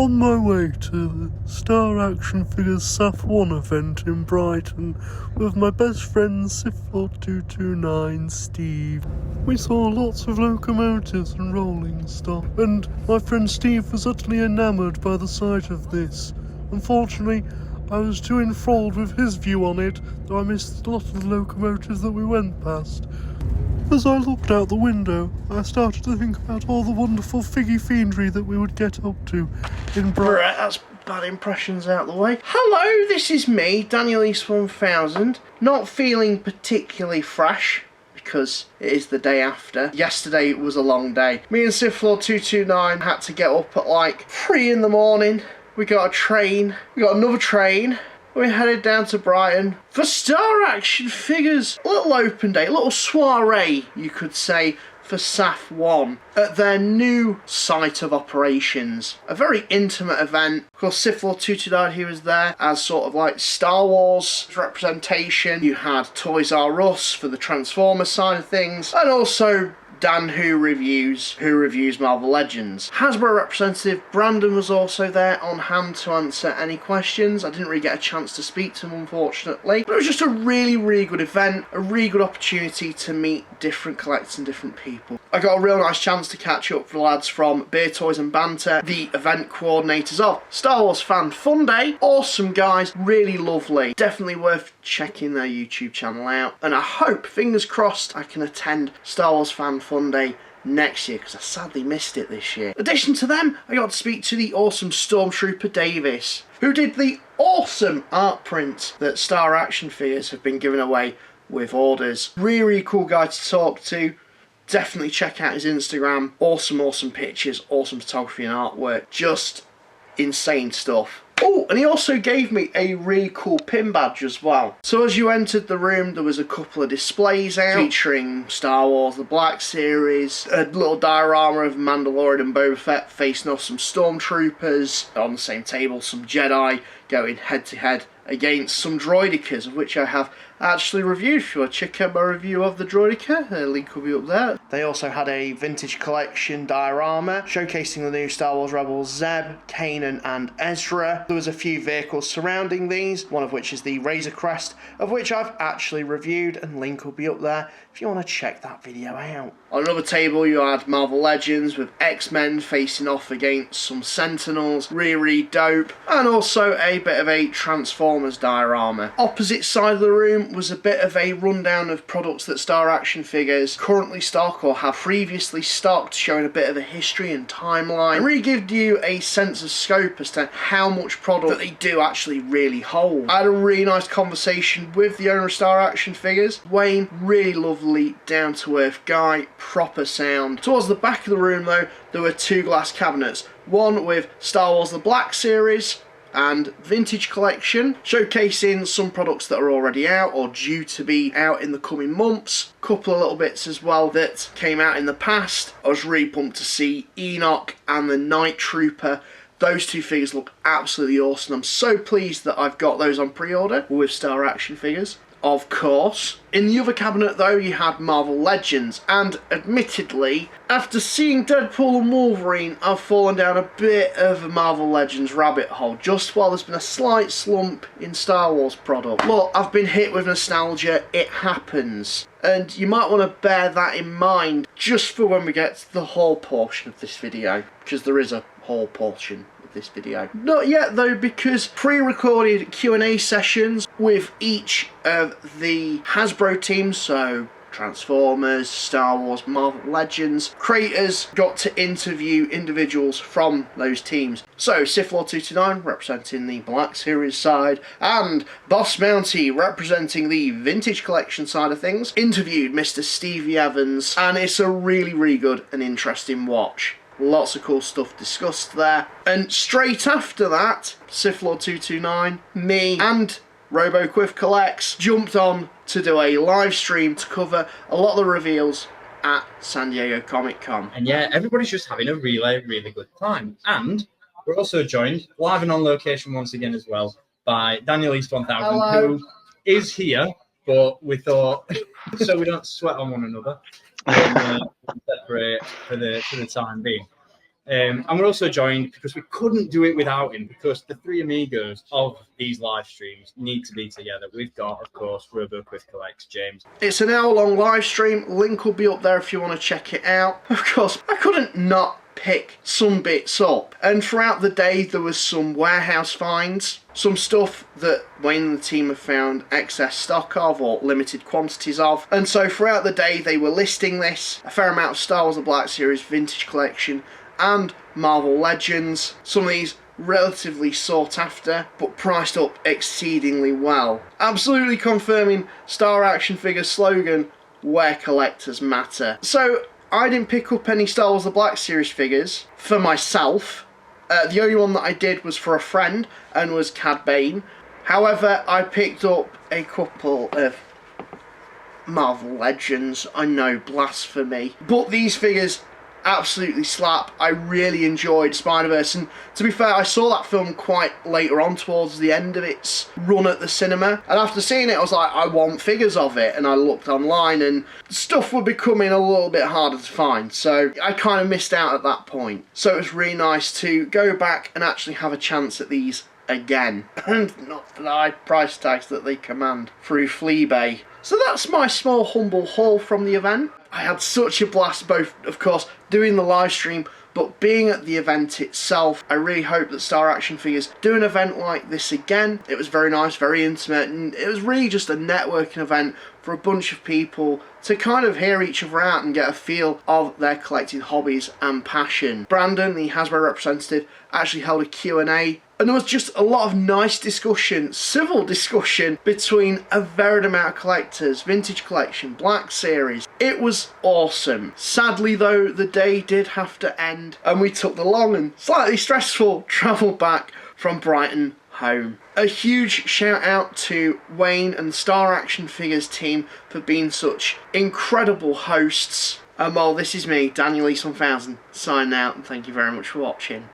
on my way to the Star Action Figures SAF1 event in Brighton with my best friend SAF1 Steve. We saw lots of locomotives and rolling stock, and my friend Steve was utterly enamoured by the sight of this. Unfortunately, I was too enthralled with his view on it that I missed a lot of the locomotives that we went past. As I looked out the window, I started to think about all the wonderful Figgie fiendry that we would get up to in Brighton. Right, that's bad impressions out the way. Hello, this is me, DanielEast1000. Not feeling particularly fresh, because it is the day after. Yesterday was a long day. Me and SAF1 had to get up at like 3 in the morning. We got a train, we got another train. We headed down to Brighton for Star Action Figures. A little open day, a little soiree, you could say, for SAF1 at their new site of operations. A very intimate event. Of course, SAF1 he was there as sort of like Star Wars representation. You had Toys R Us for the Transformers side of things, and also Dan who reviews Marvel Legends. Hasbro representative Brandon was also there on hand to answer any questions. I didn't really get a chance to speak to him, unfortunately. But it was just a really good event, a really good opportunity to meet different collectors and different people. I got a real nice chance to catch up with the lads from Beer Toys and Banter, the event coordinators of Star Wars Fan Fun Day. Awesome guys, really lovely. Definitely worth checking their YouTube channel out. And I hope, fingers crossed, I can attend Star Wars Fan Fun Day next year, because I sadly missed it this year. In addition to them, I got to speak to the awesome Stormtrooper Davis, who did the awesome art print that Star Action Figures have been giving away with orders. Really cool guy to talk to. Definitely check out his Instagram. Awesome pictures, awesome photography and artwork. Just insane stuff. Oh, and he also gave me a really cool pin badge as well. So as you entered the room, there was a couple of displays out featuring Star Wars, the Black Series, a little diorama of Mandalorian and Boba Fett facing off some Stormtroopers. On the same table, some Jedi going head to head against some Droidicas, of which I have actually reviewed. If you want to check out my review of the Droidica, the link will be up there. They also had a vintage collection diorama showcasing the new Star Wars Rebels Zeb, Kanan and Ezra. There was a few vehicles surrounding these, one of which is the Razor Crest, of which I've actually reviewed, and link will be up there if you want to check that video out. On another table you had Marvel Legends with X-Men facing off against some Sentinels, really dope, and also a bit of a Transformers diorama. Opposite side of the room was a bit of a rundown of products that Star Action Figures currently stock or have previously stocked, showing a bit of a history and timeline, and really give you a sense of scope as to how much product that they do actually really hold. I had a really nice conversation with the owner of Star Action Figures, Wayne. Really lovely, down-to-earth guy, proper sound. Towards the back of the room though, there were 2 glass cabinets, one with Star Wars the Black Series and Vintage Collection, showcasing some products that are already out or due to be out in the coming months. Couple of little bits as well that came out in the past. I was really pumped to see Enoch and the Night Trooper. Those 2 figures look absolutely awesome. I'm so pleased that I've got those on pre-order with Star Action Figures. Of course. In the other cabinet though, you had Marvel Legends, and admittedly, after seeing Deadpool and Wolverine, I've fallen down a bit of a Marvel Legends rabbit hole, just while there's been a slight slump in Star Wars product. Look, I've been hit with nostalgia, it happens. And you might want to bear that in mind, just for when we get to the haul portion of this video, because there is a haul portion this video. Not yet though, because pre-recorded Q&A sessions with each of the Hasbro teams, so Transformers, Star Wars, Marvel Legends creators, got to interview individuals from those teams. So SAF1 representing the Black Series side, and Boss Mountie representing the Vintage Collection side of things, interviewed Mr. Stevie Evans, and it's a really good and interesting watch. Lots of cool stuff discussed there. And straight after that, SAF1 me and RoboQuiff Collects jumped on to do a live stream to cover a lot of the reveals at San Diego Comic Con. And yeah, everybody's just having a really good time. And we're also joined live and on location once again as well by DanielEast1000, who is here, but we thought, so we don't sweat on one another, separate for the time being. And we're also joined because we couldn't do it without him, because the three amigos of these live streams need to be together. We've got, of course, RoboQuiz Collects, James. It's an hour-long live stream. Link will be up there if you want to check it out. Of course, I couldn't not pick some bits up, and throughout the day there was some warehouse finds, some stuff that Wayne and the team have found excess stock of or limited quantities of, and so throughout the day they were listing this, a fair amount of Star Wars The Black Series Vintage Collection and Marvel Legends, some of these relatively sought after but priced up exceedingly well, absolutely confirming Star Action Figures slogan, where collectors matter. So I didn't pick up any Star Wars The Black Series figures for myself. The only one that I did was for a friend, and was Cad Bane. However, I picked up a couple of Marvel Legends. I know, blasphemy. But these figures absolutely slap. I really enjoyed Spider-Verse, and to be fair, I saw that film quite later on towards the end of its run at the cinema, and after seeing it I was like, I want figures of it, and I looked online and stuff were becoming a little bit harder to find, so I kind of missed out at that point. So it was really nice to go back and actually have a chance at these again, and not for the high price tags that they command through Fleabay. So that's my small humble haul from the event. I had such a blast, both of course doing the live stream but being at the event itself. I really hope that Star Action Figures do an event like this again. It was very nice, very intimate, and it was really just a networking event for a bunch of people to kind of hear each other out and get a feel of their collecting hobbies and passion. Brandon, the Hasbro representative, actually held a Q&A, and there was just a lot of nice discussion, civil discussion between a varied amount of collectors, vintage collection, Black Series. It was awesome. Sadly though, the day did have to end, and we took the long and slightly stressful travel back from Brighton home. A huge shout out to Wayne and the Star Action Figures team for being such incredible hosts. Well, this is me, DanielEast1000, signing out, and thank you very much for watching.